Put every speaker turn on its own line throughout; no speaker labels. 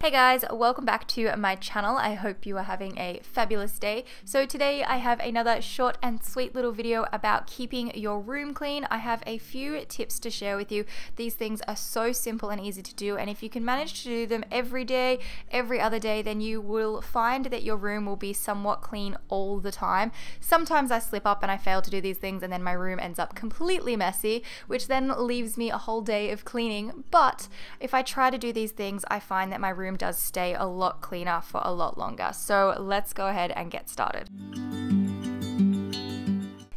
Hey guys, welcome back to my channel. I hope you are having a fabulous day. So today I have another short and sweet little video about keeping your room clean. I have a few tips to share with you. These things are so simple and easy to do, and if you can manage to do them every day, every other day, then you will find that your room will be somewhat clean all the time. Sometimes I slip up and I fail to do these things and then my room ends up completely messy, which then leaves me a whole day of cleaning. But if I try to do these things, I find that my room does stay a lot cleaner for a lot longer. So let's go ahead and get started.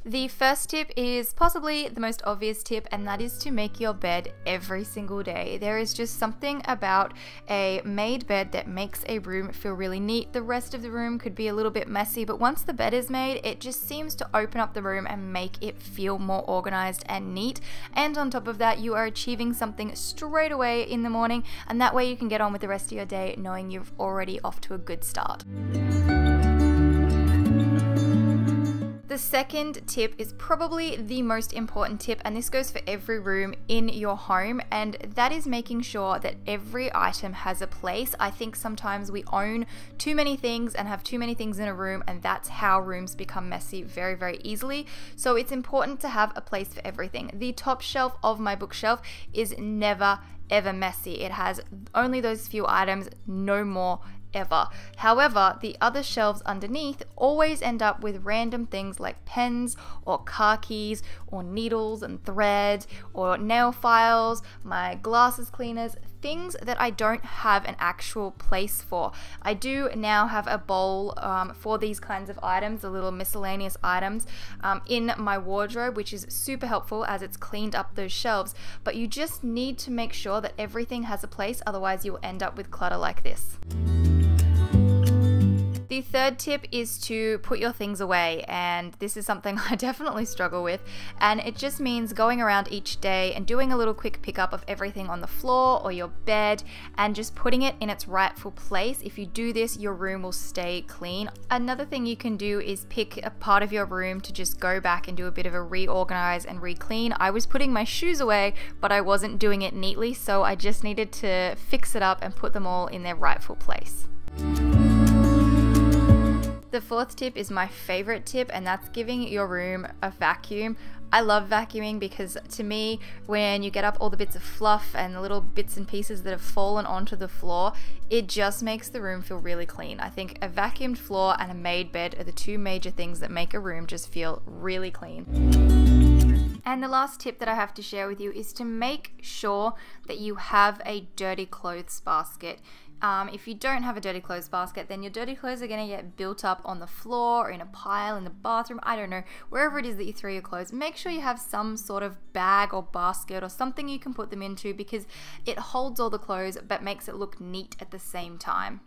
The first tip is possibly the most obvious tip, and that is to make your bed every single day. There is just something about a made bed that makes a room feel really neat. The rest of the room could be a little bit messy, but once the bed is made, it just seems to open up the room and make it feel more organized and neat. And on top of that, you are achieving something straight away in the morning, and that way you can get on with the rest of your day knowing you're already off to a good start. The second tip is probably the most important tip, and this goes for every room in your home, and that is making sure that every item has a place. I think sometimes we own too many things and have too many things in a room, and that's how rooms become messy very, very easily. So it's important to have a place for everything. The top shelf of my bookshelf is never ever messy. It has only those few items, no more ever. However, the other shelves underneath always end up with random things like pens or car keys or needles and thread or nail files, my glasses cleaners, things that I don't have an actual place for. I do now have a bowl for these kinds of items, the little miscellaneous items, in my wardrobe, which is super helpful as it's cleaned up those shelves, but you just need to make sure that everything has a place, otherwise you'll end up with clutter like this. The third tip is to put your things away, and this is something I definitely struggle with, and it just means going around each day and doing a little quick pickup of everything on the floor or your bed and just putting it in its rightful place. If you do this, your room will stay clean. Another thing you can do is pick a part of your room to just go back and do a bit of a reorganize and re-clean. I was putting my shoes away, but I wasn't doing it neatly, so I just needed to fix it up and put them all in their rightful place. The fourth tip is my favorite tip, and that's giving your room a vacuum. I love vacuuming because to me, when you get up all the bits of fluff and the little bits and pieces that have fallen onto the floor, it just makes the room feel really clean. I think a vacuumed floor and a made bed are the two major things that make a room just feel really clean. And the last tip that I have to share with you is to make sure that you have a dirty clothes basket. If you don't have a dirty clothes basket, then your dirty clothes are going to get built up on the floor or in a pile in the bathroom, I don't know, wherever it is that you throw your clothes. Make sure you have some sort of bag or basket or something you can put them into, because it holds all the clothes but makes it look neat at the same time.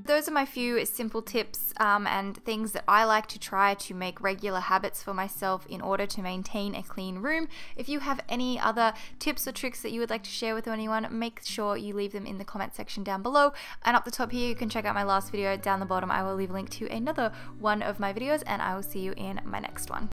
Those are my few simple tips and things that I like to try to make regular habits for myself in order to maintain a clean room. If you have any other tips or tricks that you would like to share with anyone, make sure you leave them in the comment section down below. And up the top here, you can check out my last video. Down the bottom, I will leave a link to another one of my videos, and I will see you in my next one.